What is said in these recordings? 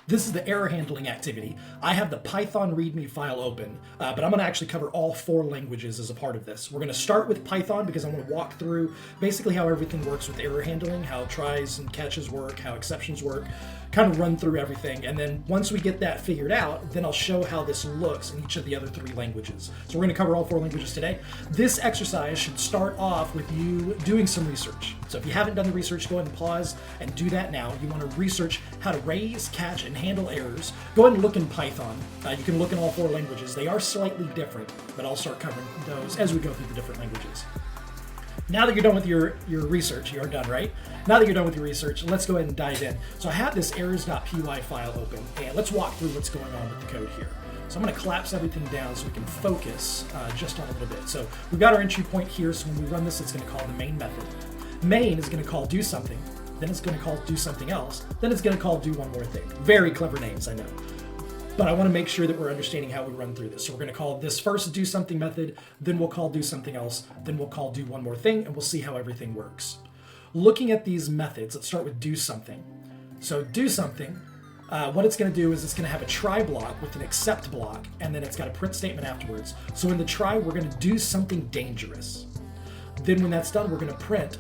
This is the error handling activity. I have the Python README file open, but I'm going to actually cover all 4 languages as a part of this. We're going to start with Python because I'm going to walk through basically how everything works with error handling, how tries and catches work, how exceptions work, kind of run through everything. And then once we get that figured out, then I'll show how this looks in each of the other 3 languages. So we're going to cover all 4 languages today. This exercise should start off with you doing some research. So if you haven't done the research, go ahead and pause and do that now. You want to research how to raise, catch, and handle errors. Go ahead and look in Python. You can look in all 4 languages. They are slightly different, but I'll start covering those as we go through the different languages. Now that you're done with your research, you're done, right? Now that you're done with your research, let's go ahead and dive in. So I have this errors.py file open, and let's walk through what's going on with the code here. So I'm going to collapse everything down so we can focus just on a little bit. So we've got our entry point here, so when we run this, it's going to call the main method. Main is going to call do something, then it's going to call do something else, then it's going to call do one more thing. Very clever names, I know. But I want to make sure that we're understanding how we run through this. So we're going to call this first do something method, then we'll call do something else, then we'll call do one more thing, and we'll see how everything works. Looking at these methods, let's start with do something. So do something, what it's going to do is it's going to have a try block with an except block, and then it's got a print statement afterwards. So in the try, we're going to do something dangerous. Then when that's done, we're going to print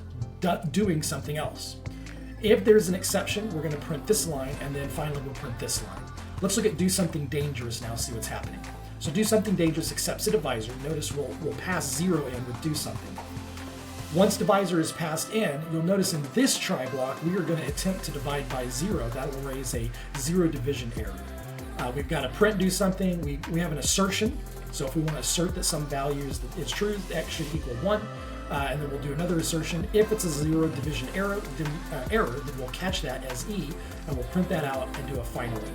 doing something else. If there's an exception, we're going to print this line, and then finally we'll print this line. Let's look at do something dangerous now, see what's happening. So do something dangerous accepts a divisor. Notice we'll pass 0 in with do something. Once divisor is passed in, you'll notice in this try block, we are going to attempt to divide by 0. That will raise a 0 division error. We've got a print do something. We have an assertion. So if we want to assert that some value is true, x should equal 1. And then we'll do another assertion. If it's a 0 division error, then we'll catch that as E, and we'll print that out and do a finally.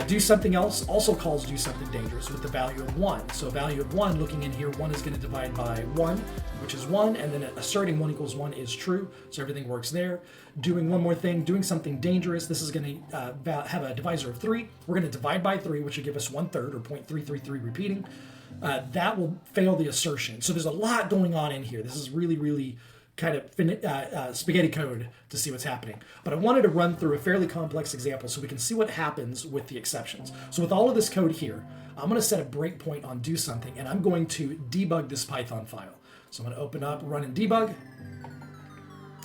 Do something else also calls do something dangerous with the value of 1. So value of 1, looking in here, 1 is going to divide by 1, which is 1, and then asserting 1 equals 1 is true, so everything works there. Doing one more thing, doing something dangerous, this is going to have a divisor of 3. We're going to divide by 3, which will give us 1/3, or 0.333 repeating. That will fail the assertion. So there's a lot going on in here. This is really, really kind of spaghetti code to see what's happening. But I wanted to run through a fairly complex example so we can see what happens with the exceptions. So with all of this code here, I'm going to set a breakpoint on do something, and I'm going to debug this Python file. So I'm going to open up, run and debug.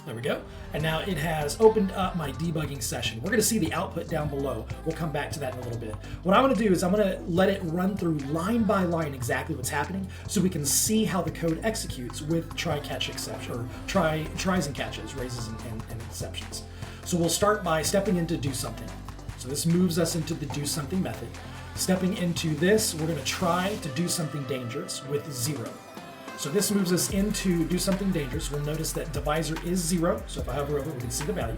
There we go. And now it has opened up my debugging session. We're going to see the output down below. We'll come back to that in a little bit. What I'm going to do is I'm going to let it run through line by line exactly what's happening so we can see how the code executes with try, catch, exception, or tries and catches, raises and exceptions. So we'll start by stepping into do something. So this moves us into the do something method. Stepping into this, we're going to try to do something dangerous with 0. So this moves us into do something dangerous. We'll notice that divisor is 0. So if I hover over, we can see the value.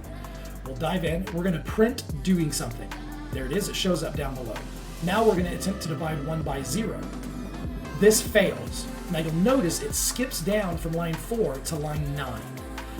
We'll dive in. We're going to print doing something. There it is. It shows up down below. Now we're going to attempt to divide 1 by 0. This fails. Now you'll notice it skips down from line 4 to line 9.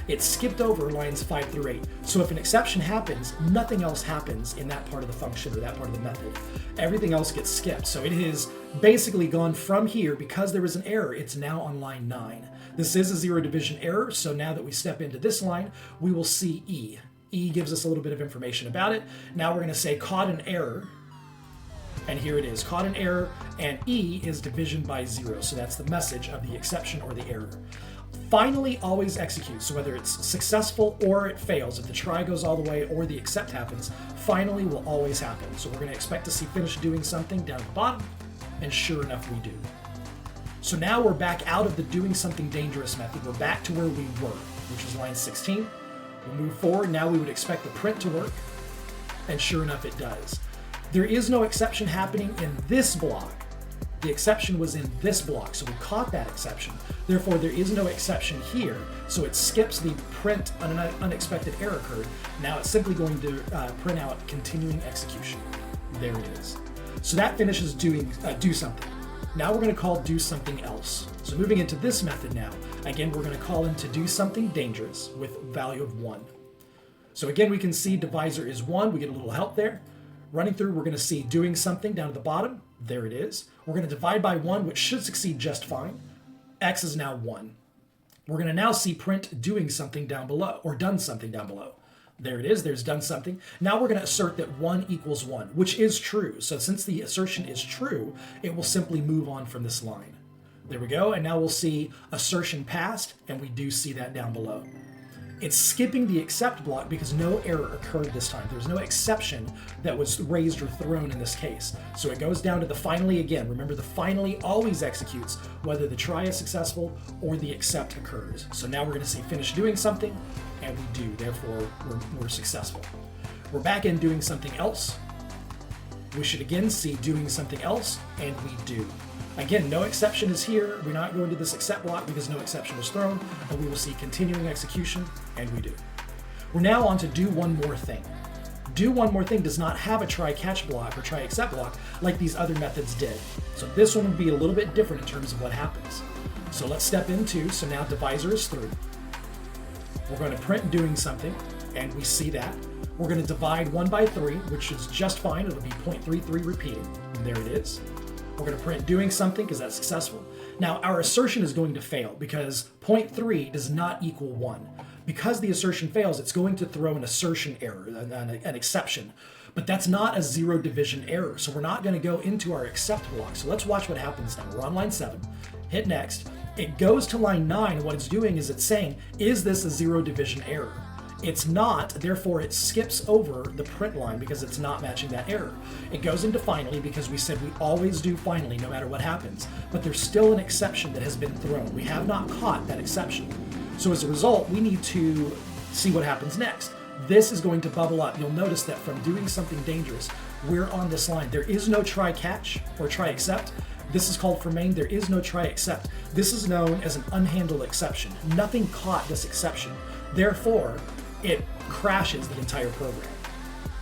It skipped over lines 5 through 8. So if an exception happens, nothing else happens in that part of the function or that part of the method. Everything else gets skipped. So it has basically gone from here, because there was an error, it's now on line 9. This is a 0 division error, so now that we step into this line, we will see E. E gives us a little bit of information about it. Now we're going to say caught an error. And here it is, caught an error, and E is division by 0. So that's the message of the exception or the error. Finally always executes, so whether it's successful or it fails, if the try goes all the way or the except happens, finally will always happen. So we're going to expect to see finish doing something down at the bottom, and sure enough we do. So now we're back out of the doing something dangerous method. We're back to where we were, which is line 16. We'll move forward. Now we would expect the print to work, and sure enough it does. There is no exception happening in this block. The exception was in this block, so we caught that exception. Therefore, there is no exception here, so it skips the print an unexpected error occurred. Now it's simply going to print out continuing execution. There it is. So that finishes doing do something. Now we're going to call do something else. So moving into this method now, again, we're going to call into do something dangerous with value of 1. So again, we can see divisor is 1. We get a little help there. Running through, we're going to see doing something down at the bottom. There it is. We're going to divide by 1, which should succeed just fine. X is now 1. We're going to now see print doing something down below, or done something down below. There it is, there's done something. Now we're going to assert that 1 equals 1, which is true. So since the assertion is true, it will simply move on from this line. There we go, and now we'll see assertion passed, and we do see that down below. It's skipping the except block because no error occurred this time. There's no exception that was raised or thrown in this case. So it goes down to the finally again. Remember, the finally always executes whether the try is successful or the except occurs. So now we're going to see finish doing something, and we do. Therefore, we're successful. We're back in doing something else. We should again see doing something else, and we do. Again, no exception is here. We're not going to this except block because no exception was thrown, and we will see continuing execution, and we do. We're now on to do one more thing. Do one more thing does not have a try catch block or try except block like these other methods did. So this one would be a little bit different in terms of what happens. So let's step into, so now divisor is through. We're going to print doing something, and we see that. We're going to divide 1 by 3, which is just fine. It'll be 0.33 repeated, and there it is. We're going to print doing something because that's successful. Now our assertion is going to fail because 0.3 does not equal 1. Because the assertion fails, it's going to throw an assertion error, an exception. But that's not a zero division error, so we're not going to go into our except block. So let's watch what happens now. We're on line 7, hit next. It goes to line 9, and what it's doing is it's saying, is this a zero division error? It's not, therefore it skips over the print line because it's not matching that error. It goes into finally because we said we always do finally no matter what happens, but there's still an exception that has been thrown. We have not caught that exception. So as a result, we need to see what happens next. This is going to bubble up. You'll notice that from doing something dangerous, we're on this line. There is no try catch or try except. This is called for main. There is no try except. This is known as an unhandled exception. Nothing caught this exception. Therefore, it crashes the entire program.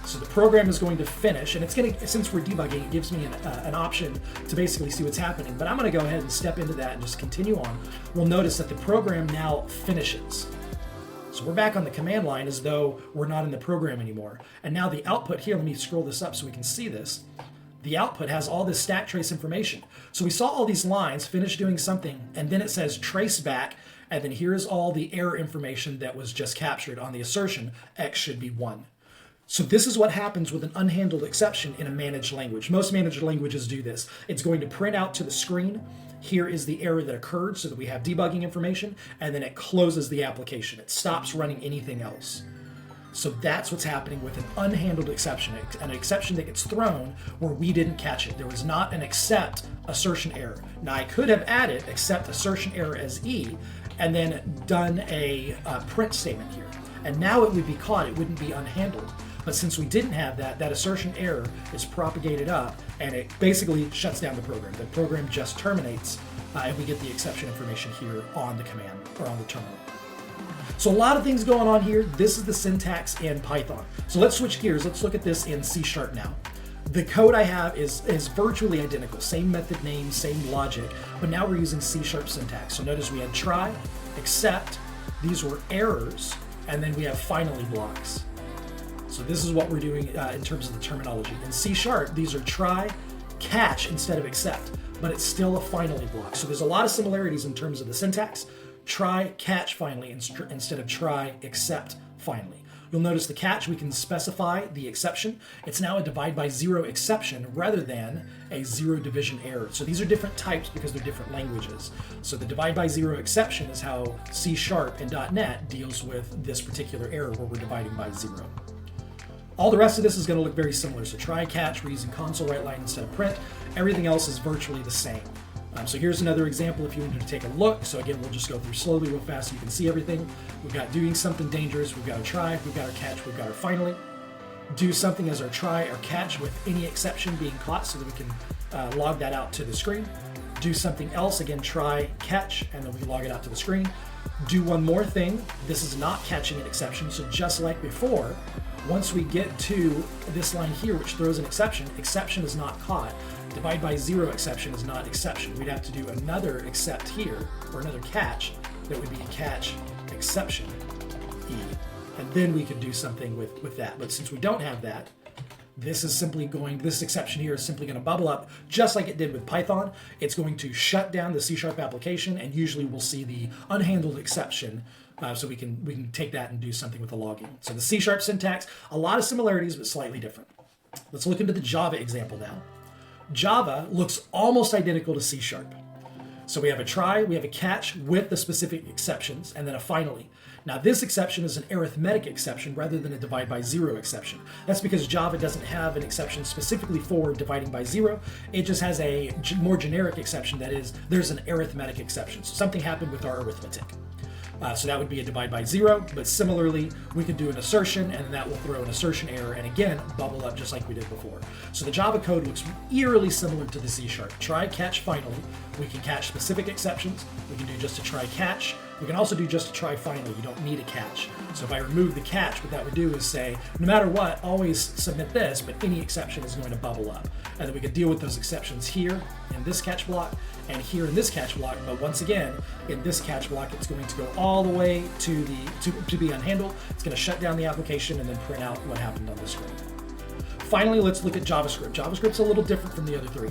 So the program is going to finish, and it's going to, since we're debugging, it gives me an option to basically see what's happening. But I'm going to go ahead and step into that and just continue on. We'll notice that the program now finishes. So we're back on the command line as though we're not in the program anymore. And now the output here, let me scroll this up so we can see this. The output has all this stack trace information. So we saw all these lines, finish doing something, and then it says trace back, and then here's all the error information that was just captured on the assertion, x should be 1. So this is what happens with an unhandled exception in a managed language. Most managed languages do this. It's going to print out to the screen, here is the error that occurred so that we have debugging information, and then it closes the application. It stops running anything else. So that's what's happening with an unhandled exception, an exception that gets thrown where we didn't catch it. There was not an except assertion error. Now I could have added except assertion error as E and then done a print statement here. And now it would be caught, it wouldn't be unhandled. But since we didn't have that, that assertion error is propagated up and it basically shuts down the program. The program just terminates and we get the exception information here on the command or on the terminal. So a lot of things going on here. This is the syntax in Python. So let's switch gears. Let's look at this in C# now. The code I have is virtually identical. Same method name, same logic, but now we're using C# syntax. So notice we had try, except, these were errors, and then we have finally blocks. So this is what we're doing in terms of the terminology. In C#, these are try, catch instead of except, but it's still a finally block. So there's a lot of similarities in terms of the syntax. Try, catch, finally, instead of try, except, finally. You'll notice the catch, we can specify the exception. It's now a divide by 0 exception rather than a 0 division error. So these are different types because they're different languages. So the divide by 0 exception is how C# and .NET deals with this particular error where we're dividing by 0. All the rest of this is going to look very similar. So try, catch, we're using console write line instead of print. Everything else is virtually the same. So here's another example if you wanted to take a look. So again, we'll just go through slowly real fast so you can see everything. We've got doing something dangerous, we've got our try, we've got our catch, we've got our finally. Do something as our try or catch with any exception being caught so that we can log that out to the screen. Do something else, again, try, catch, and then we log it out to the screen. Do one more thing. This is not catching an exception, so just like before, once we get to this line here, which throws an exception, exception is not caught. Divide by 0 exception is not exception. We'd have to do another except here, or another catch, that would be catch exception E. And then we could do something with that. But since we don't have that, this exception here is simply going to bubble up just like it did with Python. It's going to shut down the C# application, and usually we'll see the unhandled exception So we can take that and do something with the logging. So the C# syntax, a lot of similarities, but slightly different. Let's look into the Java example now. Java looks almost identical to C#. So we have a try, we have a catch with the specific exceptions, and then a finally. Now this exception is an arithmetic exception rather than a divide by zero exception. That's because Java doesn't have an exception specifically for dividing by zero. It just has a more generic exception, that is, there's an arithmetic exception. So something happened with our arithmetic. So that would be a divide by zero, but similarly, we could do an assertion, and that will throw an assertion error, and again, bubble up just like we did before. So the Java code looks eerily similar to the C#. Try, catch, finally. We can catch specific exceptions. We can do just a try, catch. We can also do just a try, finally. You don't need a catch. So if I remove the catch, what that would do is say, no matter what, always submit this, but any exception is going to bubble up. And then we could deal with those exceptions here in this catch block, and here in this catch block, but once again, in this catch block, it's going to go all the way to be unhandled. It's going to shut down the application and then print out what happened on the screen. Finally, let's look at JavaScript. JavaScript's a little different from the other three.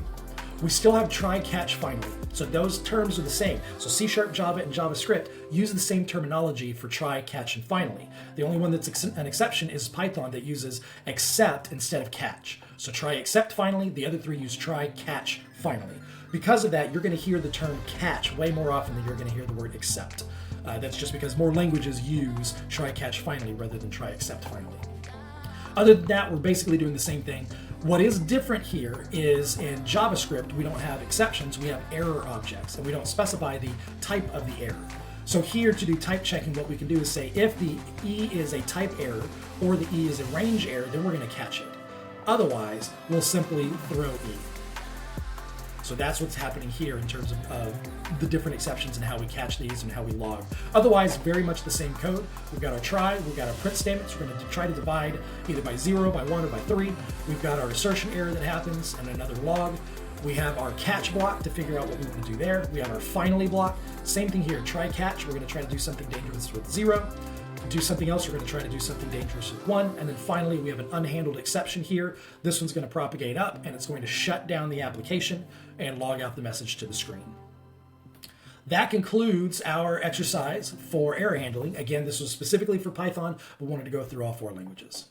We still have try, catch, finally. So those terms are the same. So C#, Java, and JavaScript use the same terminology for try, catch, and finally. The only one that's an exception is Python, that uses except instead of catch. So try, except, finally. The other three use try, catch, finally. Because of that, you're going to hear the term catch way more often than you're going to hear the word except. That's just because more languages use try, catch, finally rather than try, except, finally. Other than that, we're basically doing the same thing. What is different here is in JavaScript, we don't have exceptions, we have error objects, and we don't specify the type of the error. So here, to do type checking, what we can do is say if the E is a type error or the E is a range error, then we're going to catch it. Otherwise, we'll simply throw E. So that's what's happening here in terms of the different exceptions and how we catch these and how we log. Otherwise, very much the same code. We've got our try, we've got our print statements. We're going to try to divide either by 0, by 1, or by 3. We've got our assertion error that happens and another log. We have our catch block to figure out what we want to do there. We have our finally block. Same thing here, try catch. We're going to try to do something dangerous with 0. Do something else, we're going to try to do something dangerous with 1, and then finally we have an unhandled exception here. This one's going to propagate up, and it's going to shut down the application and log out the message to the screen. That concludes our exercise for error handling. Again, this was specifically for Python, but wanted to go through all 4 languages.